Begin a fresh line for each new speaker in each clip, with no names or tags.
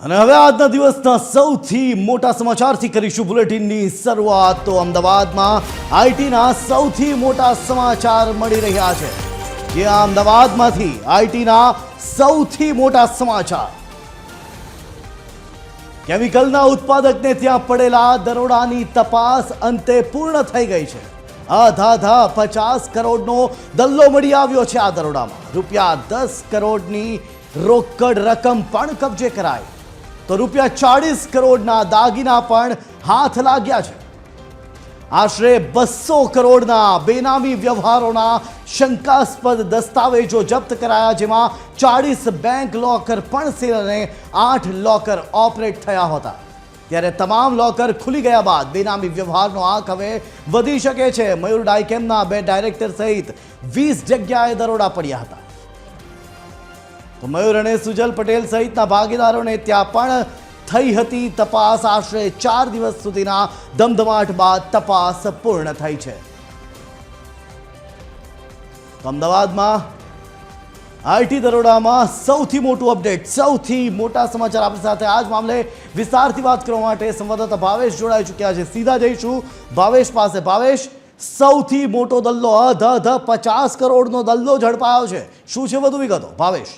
અને હવે આજના દિવસના સૌથી મોટા સમાચારથી કરીશું બુલેટિનની શરૂઆત। તો અમદાવાદમાં આઈટીના સૌથી મોટા સમાચાર મળી રહ્યા છે। જે અમદાવાદમાંથી આઈટીના સૌથી મોટા સમાચાર। કેમિકલના ઉત્પાદકને ત્યાં પડેલા દરોડાની તપાસ અંતે પૂર્ણ થઈ ગઈ છે। આધા 50 કરોડનો દલ્લો મળી આવ્યો છે। આ દરોડામાં રૂપિયા 10 કરોડની રોકડ રકમ પણ કબજે કરાઈ તો રૂપિયા 40 કરોડના દાગીના પણ હાથ લાગ્યા છે। આશરે 200 કરોડના બેનામી વ્યવહારોના શંકાસ્પદ દસ્તાવેજો જપ્ત કરાયા, જેમાં 40 બેંક લોકર પણ સીલ અને 8 લોકર ઓપરેટ થયા હતા। ત્યારે તમામ લોકર ખુલી ગયા બાદ બેનામી વ્યવહારનો આંક હવે વધી શકે છે। મયુર ડાયકેમના 2 ડાયરેક્ટર સહિત 20 જગ્યાએ દરોડા પડ્યા હતા। તો મયુર અને સુજલ પટેલ સહિતના ભાગીદારોને ત્યાં પણ થઈ હતી તપાસ। આશરે 4 દિવસ સુધીના ધમધમાટ બાદ તપાસ પૂર્ણ થઈ છે। અમદાવાદમાં આઈટી દરોડામાં સૌથી મોટું અપડેટ, સૌથી મોટા સમાચાર આપણી સાથે આજ મામલે વિસ્તારથી વાત કરવા માટે સંવાદદાતા ભાવેશ જોડાઈ ચૂક્યા છે। સીધા જઈશું ભાવેશ પાસે। ભાવેશ, સૌથી મોટો દલ્લો 50 કરોડનો દલ્લો ઝડપાયો છે, શું છે વધુ વિગતો? ભાવેશ,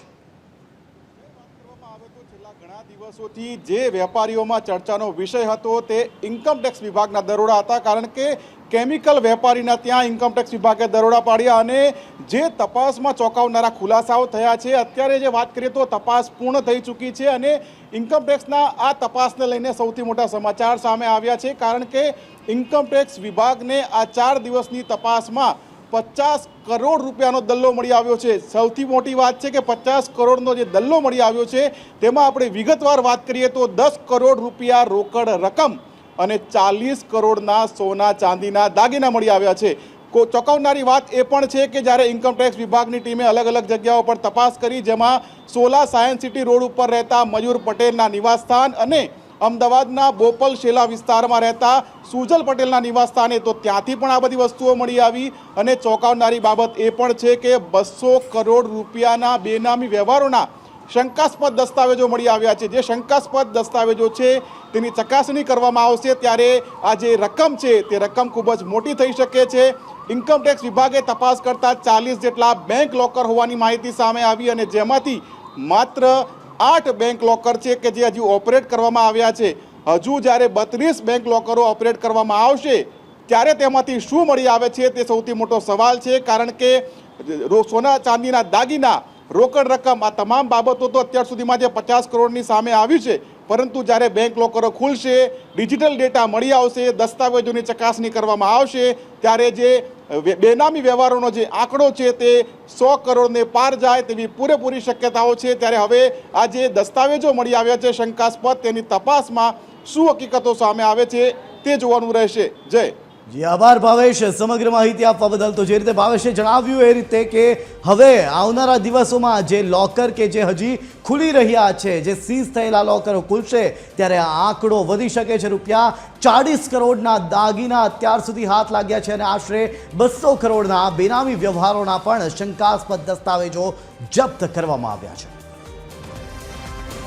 દિવસોથી જે વેપારીઓમાં ચર્ચાનો વિષય હતો તે ઇન્કમટેક્સ વિભાગના દરોડા હતા, કારણ કે કેમિકલ વેપારીના ત્યાં ઇન્કમટેક્સ વિભાગે દરોડા પાડ્યા અને જે તપાસમાં ચોંકાવનારા ખુલાસાઓ થયા છે। અત્યારે જે વાત કરીએ તો તપાસ પૂર્ણ થઈ ચૂકી છે અને ઇન્કમટેક્સના આ તપાસને લઈને સૌથી મોટા સમાચાર સામે આવ્યા છે, કારણ કે ઇન્કમટેક્સ વિભાગને આ 4 દિવસની તપાસમાં 50 કરોડ રૂપિયાનો દલ્લો મળી આવ્યો છે। સૌથી મોટી વાત છે કે 50 કરોડનો જે દલ્લો મળી આવ્યો છે તેમાં આપણે વિગતવાર વાત કરીએ તો 10 કરોડ રૂપિયા રોકડ રકમ અને 40 કરોડના સોના ચાંદીના દાગીના મળી આવ્યા છે। ચોંકાવનારી વાત એ પણ છે કે જ્યારે ઇન્કમટેક્સ વિભાગની ટીમે અલગ અલગ જગ્યાઓ પર તપાસ કરી, જેમાં 16 સાયન્સ સિટી રોડ ઉપર રહેતા મયુર પટેલના નિવાસસ્થાન અને અમદાવાદના બોપલ શેલા વિસ્તારમાં રહેતા સુજલ પટેલના નિવાસસ્થાને, તો ત્યાંથી પણ આ બધી વસ્તુઓ મળી આવી। અને ચોંકાવનારી બાબત એ પણ છે કે 200 કરોડ રૂપિયાના બેનામી વ્યવહારોના શંકાસ્પદ દસ્તાવેજો મળી આવ્યા છે। જે શંકાસ્પદ દસ્તાવેજો છે તેની ચકાસણી કરવામાં આવશે, ત્યારે આ જે રકમ છે તે રકમ ખૂબ જ મોટી થઈ શકે છે। ઇન્કમટેક્સ વિભાગે તપાસ કરતા 40 જેટલા બેંક લોકર હોવાની માહિતી સામે આવી અને જેમાંથી માત્ર 8 બેંક લોકર છે કે જે હજુ ઓપરેટ કરવામાં આવ્યા છે। હજુ જ્યારે 32 બેંક લોકરો ઓપરેટ કરવામાં આવશે ત્યારે તેમાંથી શું મળી આવે છે તે સૌથી મોટો સવાલ છે, કારણ કે સોના ચાંદીના દાગીના, રોકડ રકમ, આ તમામ બાબતો તો અત્યાર સુધીમાં જે 50 કરોડની સામે આવ્યું છે, પરંતુ જ્યારે બેંક લોકરો ખુલશે, ડિજિટલ ડેટા મળી આવશે, દસ્તાવેજોની ચકાસણી કરવામાં આવશે, ત્યારે જે બેનામી વ્યવહારોનો જે આંકડો છે તે 100 કરોડને પાર જાય તેવી પૂરેપૂરી શક્યતાઓ છે। ત્યારે હવે આ જે દસ્તાવેજો મળી આવ્યા છે શંકાસ્પદ, તેની તપાસમાં શું હકીકતો સામે આવે છે તે જોવાનું રહેશે। જય
જી, આભાર ભાવેશ સમગ્ર માહિતી આપવા બદલ। તો જે રીતે ભાવેશે જણાવ્યું એ રીતે કે હવે આવનારા દિવસોમાં જે લોકર કે જે હજી ખુલી રહ્યા છે, જે સીઝ થયેલા લોકરો ખુલશે ત્યારે આ આંકડો વધી શકે છે। રૂપિયા 40 કરોડના દાગીના અત્યાર સુધી હાથ લાગ્યા છે અને આશરે 200 કરોડના બેનામી વ્યવહારોના પણ શંકાસ્પદ દસ્તાવેજો જપ્ત કરવામાં આવ્યા છે।